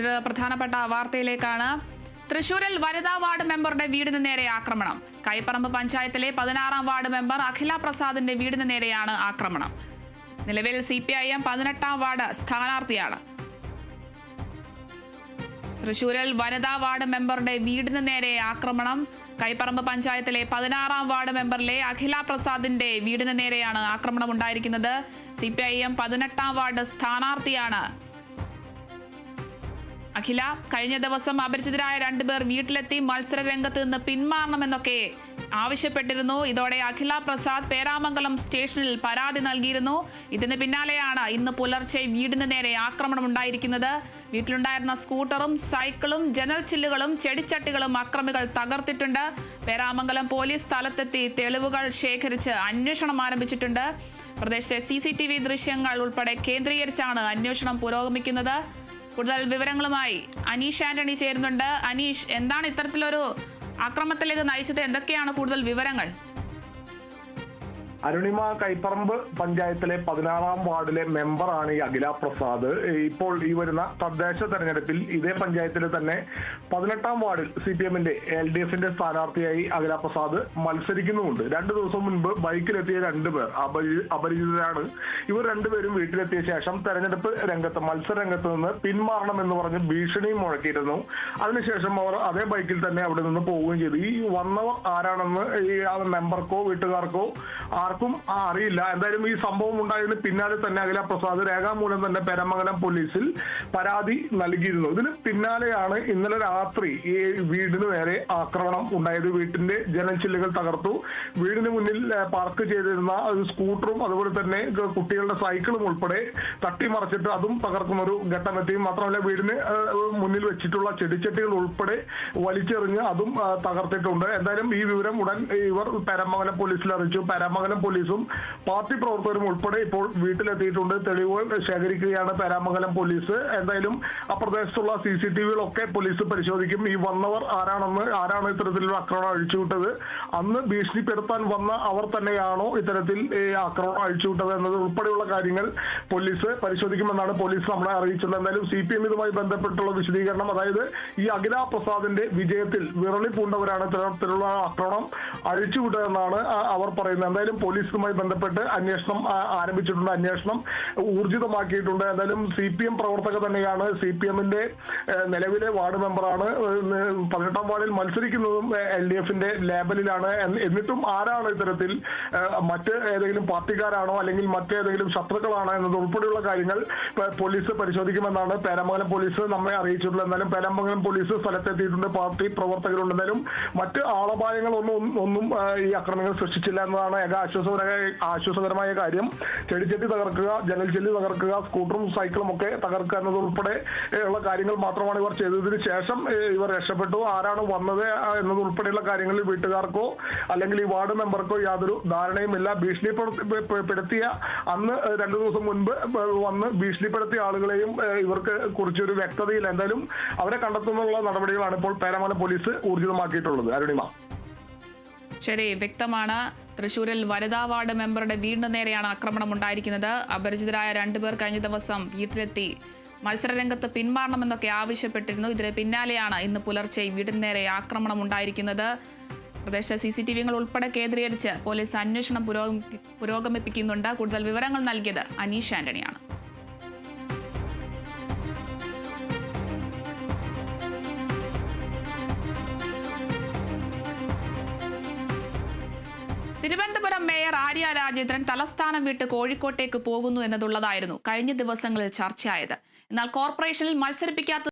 മറ്റൊരു പ്രധാനപ്പെട്ട വാർത്തയിലേക്കാണ്. തൃശൂരിൽ വനിതാ വാർഡ് മെമ്പറുടെ വീടിന് നേരെ ആക്രമണം. കൈപ്പറമ്പ് പഞ്ചായത്തിലെ 16-ാം വാർഡ് മെമ്പർ അഖില പ്രസാദിന്റെ വീടിന് നേരെയാണ് ആക്രമണം. നിലവിൽ CPIM 18-ാം വാർഡ് സ്ഥാനാർത്ഥിയാണ്. തൃശൂരിൽ വനിതാ വാർഡ് മെമ്പറുടെ വീടിന് നേരെ ആക്രമണം. കൈപ്പറമ്പ് പഞ്ചായത്തിലെ 16-ാം വാർഡ് മെമ്പറിലെ അഖില പ്രസാദിന്റെ വീടിന് നേരെയാണ് ആക്രമണം ഉണ്ടായിരിക്കുന്നത്. CPIM 18-ാം വാർഡ് സ്ഥാനാർത്ഥിയാണ് അഖില. കഴിഞ്ഞ ദിവസം അപരിചിതരായ 2 പേർ വീട്ടിലെത്തി മത്സര രംഗത്ത് നിന്ന് പിന്മാറണമെന്നൊക്കെ ആവശ്യപ്പെട്ടിരുന്നു. ഇതോടെ അഖില പ്രസാദ് പേരാമംഗലം സ്റ്റേഷനിൽ പരാതി നൽകിയിരുന്നു. ഇതിന് പിന്നാലെയാണ് ഇന്ന് പുലർച്ചെ വീടിന് നേരെ ആക്രമണം ഉണ്ടായിരിക്കുന്നത്. വീട്ടിലുണ്ടായിരുന്ന സ്കൂട്ടറും സൈക്കിളും ജനൽ ചില്ലുകളും ചെടിച്ചട്ടികളും അക്രമികൾ തകർത്തിട്ടുണ്ട്. പേരാമംഗലം പോലീസ് സ്ഥലത്തെത്തി തെളിവുകൾ ശേഖരിച്ച് അന്വേഷണം ആരംഭിച്ചിട്ടുണ്ട്. പ്രദേശത്തെ CCTV ദൃശ്യങ്ങൾ ഉൾപ്പെടെ കേന്ദ്രീകരിച്ചാണ് അന്വേഷണം പുരോഗമിക്കുന്നത്. കൂടുതൽ വിവരങ്ങളുമായി അനീഷ് ആന്റണി ചേരുന്നുണ്ട്. അനീഷ്, എന്താണ് ഇത്തരത്തിലൊരു ആക്രമണത്തിലേക്ക് നയിച്ചത്? എന്തൊക്കെയാണ് കൂടുതൽ വിവരങ്ങൾ? അരുണിമ, കൈപ്പറമ്പ് പഞ്ചായത്തിലെ 16-ാം വാർഡിലെ മെമ്പറാണ് ഈ അഖില പ്രസാദ്. ഇപ്പോൾ ഈ വരുന്ന തദ്ദേശ തെരഞ്ഞെടുപ്പിൽ ഇതേ പഞ്ചായത്തിലെ തന്നെ 18-ാം വാർഡിൽ CPMന്റെ LDFന്റെ സ്ഥാനാർത്ഥിയായി അഖില പ്രസാദ് മത്സരിക്കുന്നുമുണ്ട്. 2 ദിവസം മുൻപ് ബൈക്കിലെത്തിയ 2 പേർ അപരിചിതരാണ്. ഇവർ 2 പേരും വീട്ടിലെത്തിയ ശേഷം തെരഞ്ഞെടുപ്പ് രംഗത്ത് മത്സര രംഗത്ത് നിന്ന് പിന്മാറണമെന്ന് പറഞ്ഞ് ഭീഷണിയും മുഴക്കിയിരുന്നു. അതിനുശേഷം അവർ അതേ ബൈക്കിൽ തന്നെ അവിടെ നിന്ന് പോവുകയും ചെയ്തു. ഈ വന്നവർ ആരാണെന്ന് ഈ മെമ്പർക്കോ വീട്ടുകാർക്കോ ആർക്കും അറിയില്ല. എന്തായാലും ഈ സംഭവം ഉണ്ടായതിന് പിന്നാലെ തന്നെ അഖില പ്രസാദ് രേഖാമൂലം തന്നെ പേരാമംഗലം പോലീസിൽ പരാതി നൽകിയിരുന്നു. ഇതിന് പിന്നാലെയാണ് ഇന്നലെ രാത്രി ഈ വീടിന് നേരെ ആക്രമണം ഉണ്ടായത്. വീട്ടിന്റെ ജനൽച്ചില്ലുകൾ തകർത്തു. വീടിന് മുന്നിൽ പാർക്ക് ചെയ്തിരുന്ന ഒരു സ്കൂട്ടറും അതുപോലെ തന്നെ കുട്ടികളുടെ സൈക്കിളും ഉൾപ്പെടെ തട്ടിമറിച്ചിട്ട് അതും തകർക്കുന്ന ഒരു ഘട്ടമെത്തി. മാത്രമല്ല വീടിന് മുന്നിൽ വെച്ചിട്ടുള്ള ചെടിച്ചട്ടികൾ ഉൾപ്പെടെ വലിച്ചെറിഞ്ഞ് അതും തകർത്തിട്ടുണ്ട്. എന്തായാലും ഈ വിവരം ഉടൻ ഇവർ പേരാമംഗലം പോലീസിൽ അറിയിച്ചു. പേരാമംഗലം പോലീസും പാർട്ടി പ്രവർത്തകരും ഉൾപ്പെടെ ഇപ്പോൾ വീട്ടിലെത്തിയിട്ടുണ്ട്. തെളിവുകൾ ശേഖരിക്കുകയാണ് പേരാമംഗലം പോലീസ്. എന്തായാലും ആ പ്രദേശത്തുള്ള CCTVകളൊക്കെ പോലീസ് പരിശോധിക്കും. ഈ വന്നവർ ആരാണ് ഇത്തരത്തിലുള്ള ആക്രമണം അഴിച്ചുവിട്ടത്, അന്ന് ഭീഷണിപ്പെടുത്താൻ വന്ന അവർ തന്നെയാണോ ഇത്തരത്തിൽ ആക്രമണം അഴിച്ചുവിട്ടത് എന്നത് ഉൾപ്പെടെയുള്ള കാര്യങ്ങൾ പോലീസ് പരിശോധിക്കുമെന്നാണ് പോലീസ് നമ്മളെ അറിയിച്ചത്. എന്തായാലും CPM ഇതുമായി ബന്ധപ്പെട്ടുള്ള വിശദീകരണം, അതായത് ഈ അഖില പ്രസാദിന്റെ വിജയത്തിൽ വിറളി പൂണ്ടവരാണ് ഇത്തരത്തിലുള്ള ആക്രമണം അഴിച്ചുവിട്ടതെന്നാണ് അവർ പറയുന്നത്. എന്തായാലും പോലീസുമായി ബന്ധപ്പെട്ട് അന്വേഷണം ആരംഭിച്ചിട്ടുണ്ട്. അന്വേഷണം ഊർജിതമാക്കിയിട്ടുണ്ട്. എന്തായാലും CPM പ്രവർത്തക തന്നെയാണ്. CPMന്റെ നിലവിലെ വാർഡ് മെമ്പറാണ്. 18-ാം വാർഡിൽ മത്സരിക്കുന്നതും LDFന്റെ ലേബലിലാണ്. എന്നിട്ടും ആരാണ് ഇത്തരത്തിൽ മറ്റ് ഏതെങ്കിലും പാർട്ടിക്കാരാണോ അല്ലെങ്കിൽ മറ്റേതെങ്കിലും ശത്രുക്കളാണോ എന്നത് ഉൾപ്പെടെയുള്ള കാര്യങ്ങൾ പോലീസ് പരിശോധിക്കുമെന്നാണ് പേരാമംഗലം പോലീസ് നമ്മെ അറിയിച്ചിട്ടുള്ളത്. എന്നാലും പേരാമംഗലം പോലീസ് സ്ഥലത്തെത്തിയിട്ടുണ്ട്. പാർട്ടി പ്രവർത്തകരുണ്ട്. എന്തായാലും മറ്റ് ആളപായങ്ങളൊന്നും ഈ ആക്രമണങ്ങൾ സൃഷ്ടിച്ചില്ല എന്നതാണ് ആശ്വാസകരമായ കാര്യം. ചെടിച്ചട്ടി തകർക്കുക, ജനൽ ചെല്ലി തകർക്കുക, സ്കൂട്ടറും സൈക്കിളും ഒക്കെ തകർക്കുക എന്നത് ഉൾപ്പെടെ ഉള്ള കാര്യങ്ങൾ മാത്രമാണ് ഇവർ ചെയ്തതിന് ശേഷം ഇവർ രക്ഷപ്പെട്ടു. ആരാണ് വന്നത് എന്നത് ഉൾപ്പെടെയുള്ള കാര്യങ്ങളിൽ വീട്ടുകാർക്കോ അല്ലെങ്കിൽ ഈ വാർഡ് മെമ്പർക്കോ യാതൊരു ധാരണയുമില്ല. ഭീഷണിപ്പെടുത്തിയ അന്ന് 2 ദിവസം മുൻപ് വന്ന് ഭീഷണിപ്പെടുത്തിയ ആളുകളെയും ഇവർക്ക് കുറിച്ചൊരു വ്യക്തതയില്ല. എന്തായാലും അവരെ കണ്ടെത്തുന്നുള്ള നടപടികളാണ് ഇപ്പോൾ പേരാമംഗലം പോലീസ് ഊർജിതമാക്കിയിട്ടുള്ളത്. അരുണിമ, ശരി, വ്യക്തമാണ്. തൃശൂരിൽ വനിതാ വാർഡ് മെമ്പറുടെ വീടിന് നേരെയാണ് ആക്രമണം ഉണ്ടായിരിക്കുന്നത്. അപരിചിതരായ 2 പേർ കഴിഞ്ഞ ദിവസം വീട്ടിലെത്തി മത്സരരംഗത്ത് പിന്മാറണമെന്നൊക്കെ ആവശ്യപ്പെട്ടിരുന്നു. ഇതിന് പിന്നാലെയാണ് ഇന്ന് പുലർച്ചെ വീടിന് നേരെ ആക്രമണം ഉണ്ടായിരിക്കുന്നത്. പ്രദേശത്തെ CCTVകൾ ഉൾപ്പെടെ കേന്ദ്രീകരിച്ച് പോലീസ് അന്വേഷണം പുരോഗമിപ്പിക്കുന്നുണ്ട്. കൂടുതൽ വിവരങ്ങൾ നൽകിയത് അനീഷ് ആന്റണിയാണ്. തിരുവനന്തപുരം മേയർ ആര്യ രാജേന്ദ്രൻ തലസ്ഥാനം വിട്ട് കോഴിക്കോട്ടേക്ക് പോകുന്നു എന്നതുള്ളതായിരുന്നു കഴിഞ്ഞ ദിവസങ്ങളിൽ ചർച്ചയായത്. എന്നാൽ കോർപ്പറേഷനിൽ മത്സരിപ്പിക്കാത്ത